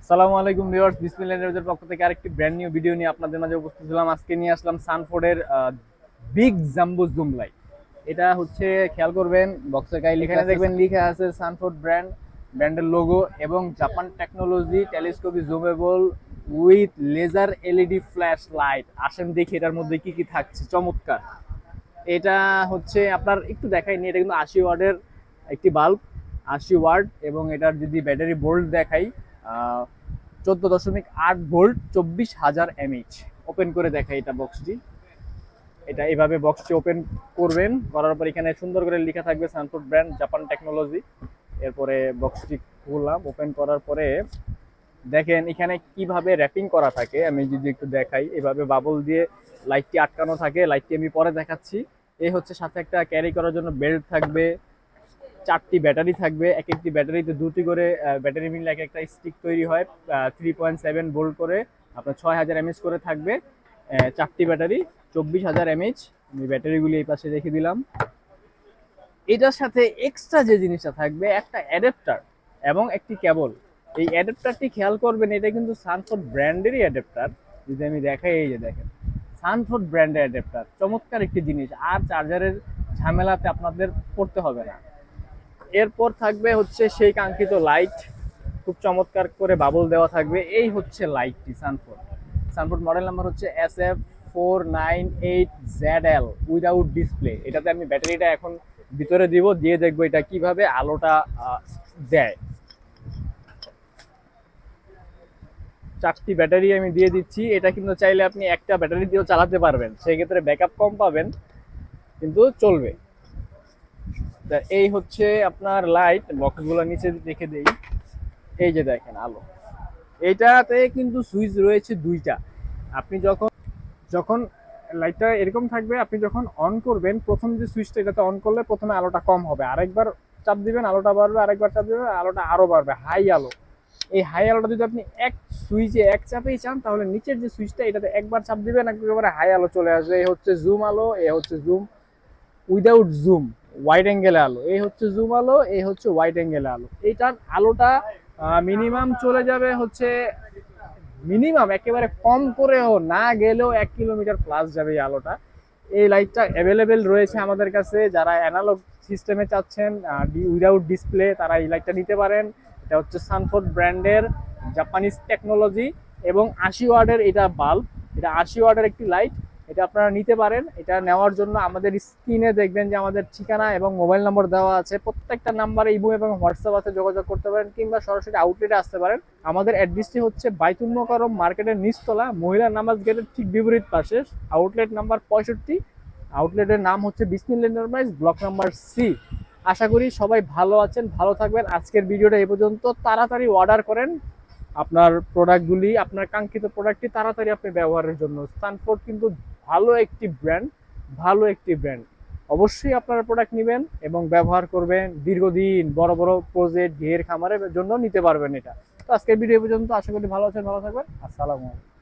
আসসালামু আলাইকুম ভিউয়ার্স, বিসমিল্লাহির রহমানির পক্ষ থেকে আরেকটি ব্র্যান্ড নিউ ভিডিও নিয়ে আপনাদের মাঝে উপস্থিত হলাম। আজকে নিয়ে আসলাম সানফোর্ডের বিগ জাম্বো জুম লাইট। এটা হচ্ছে খেয়াল করবেন বক্সের গায়ে এখানে দেখবেন লেখা আছে সানফোর্ড ব্র্যান্ডের লোগো এবং Japan technology telescopic zoomable with laser LED flash light. আসেন দেখি এটার মধ্যে কি কি থাকছে। চমৎকার। এটা হচ্ছে আপনার একটু দেখাইনি, এটা কিন্তু 80 ওয়াটের একটি বাল্ব, 80 ওয়াট, এবং এটার যদি ব্যাটারি ভোল্ট দেখাই 14.8 ভোল্ট, 24,000 mAh। ওপেন করে দেখাই এটা বক্সটি। এটা এইভাবে বক্সটি ওপেন করবেন, করার পর এখানে সুন্দর করে লেখা থাকবে সানফোর্ড ব্র্যান্ড জাপান টেকনোলজি। এরপরে বক্সটি খুললাম, ওপেন করার পরে দেখেন এখানে কিভাবে র্যাপিং করা থাকে। আমি যদি একটু দেখাই, এভাবে বাবল দিয়ে লাইটটি আটকানো থাকে। লাইটটি আমি পরে দেখাচ্ছি। এই হচ্ছে সাথে একটা ক্যারি করার জন্য বেল্ট থাকবে, 4টি ব্যাটারি থাকবে, এক একটি ব্যাটারিতে 2টি করে ব্যাটারি মিলে এক একটা স্টিক তৈরি হয়। 3.7 ভোল্ট করে আপনার 6,000 mAh করে থাকবে। 4টি ব্যাটারি, 24,000 mAh। আমি ব্যাটারিগুলি এই পাশে রেখে দিলাম। এটার সাথে এক্সট্রা যে জিনিসটা থাকবে একটা অ্যাডাপ্টার এবং একটি কেবল। এই অ্যাডাপ্টারটি খেয়াল করবেন, এটা কিন্তু সানফোর্ড ব্র্যান্ডেরই অ্যাডাপ্টার। যদি আমি দেখাই, এই যে দেখেন সানফোর্ড ব্র্যান্ডের অ্যাডাপ্টার, চমৎকার একটি জিনিস। আর চার্জারের ঝামেলাতে আপনাদের পড়তে হবে না। এরপর থাকবে হচ্ছে সেই কাঙ্ক্ষিত লাইট, খুব চমৎকার করে বাবল দেওয়া থাকবে। এই হচ্ছে লাইটটি সানফোর্ড মডেল নাম্বার হচ্ছে SF498ZL উইদাউট ডিসপ্লে। এটাতে আমি ব্যাটারিটা এখন ভিতরে দিয়ে দেখবো এটা কিভাবে আলোটা দেয়। 4টি ব্যাটারি আমি দিয়ে দিচ্ছি। এটা কিন্তু চাইলে আপনি একটা ব্যাটারি দিয়েও চালাতে পারবেন, সেক্ষেত্রে ব্যাকআপ কম পাবেন, কিন্তু চলবে। এই হচ্ছে আপনার লাইট। বক্সগুলো নিচে রেখে দেই। এই যে দেখেন আলো, এইটাতে কিন্তু সুইচ রয়েছে 2টা। আপনি যখন যখন লাইটটা এরকম থাকবে, আপনি যখন অন করবেন, প্রথম যে সুইচটা এটাতে অন করলে প্রথমে আলোটা কম হবে, আরেকবার চাপ দিবেন আলোটা বাড়বে, আরেকবার চাপ দিবেন আলোটা আরো বাড়বে, হাই আলো। এই হাই আলোটা যদি আপনি এক সুইচে এক চাপেই চান, তাহলে নিচের যে সুইচটা এটাতে একবার চাপ দিবেন, একেবারে হাই আলো চলে আসবে। এই হচ্ছে জুম আলো, এই হচ্ছে জুম উইদাউট জুম ওয়াইড অ্যাঙ্গেলে আলো। এই হচ্ছে জুম আলো, এই হচ্ছে ওয়াইড অ্যাঙ্গেলে আলো। এইটার আলোটা মিনিমাম চলে যাবে হচ্ছে, মিনিমাম একেবারে কম করেও না গেলেও 1 কিলোমিটার প্লাস যাবে এই আলোটা। এই লাইটটা অ্যাভেলেবেল রয়েছে আমাদের কাছে। যারা অ্যানালগ সিস্টেমে চাচ্ছেন উইদাউট ডিসপ্লে, তারা এই লাইটটা নিতে পারেন। এটা হচ্ছে সানফোর্ড ব্র্যান্ডের জাপানিজ টেকনোলজি এবং 80 ওয়াটের এটা বাল্ব। এটা 80 ওয়াটের একটি লাইট, এটা আপনারা নিতে পারেন। এটা নেওয়ার জন্য আমাদের স্ক্রিনে দেখবেন যে আমাদের ঠিকানা এবং মোবাইল নম্বর দেওয়া আছে। প্রত্যেকটা নাম্বারে ইমো এবং হোয়াটসঅ্যাপ আছে, যোগাযোগ করতে পারেন, কিংবা সরাসরি আউটলেটে আসতে পারেন। আমাদের অ্যাড্রেসটি হচ্ছে বাইতুল মোকাররম মার্কেটের নিচতলা, মহিলা নামাজ গেটের ঠিক বিপরীত পাশে, আউটলেট নাম্বার 65। আউটলেটের নাম হচ্ছে বিসমিল্লাহ এন্টারপ্রাইজ, ব্লক নাম্বার সি। আশা করি সবাই ভালো আছেন, ভালো থাকবেন। আজকের ভিডিওটা এই পর্যন্ত। তাড়াতাড়ি অর্ডার করেন আপনার প্রোডাক্টগুলি, আপনার কাঙ্ক্ষিত প্রোডাক্টটি তাড়াতাড়ি আপনি ব্যবহারের জন্য। সানফোর্ড কিন্তু ভালো একটি ব্র্যান্ড। অবশ্যই আপনারা প্রোডাক্ট নেবেন এবং ব্যবহার করবেন, দীর্ঘদিন বড় বড় প্রজেক্ট, ঘের খামারের জন্য নিতে পারবেন এটা। তো আজকের ভিডিও পর্যন্ত। আশা করি ভালো আছেন, ভালো থাকবেন। আসসালামু আলাইকুম।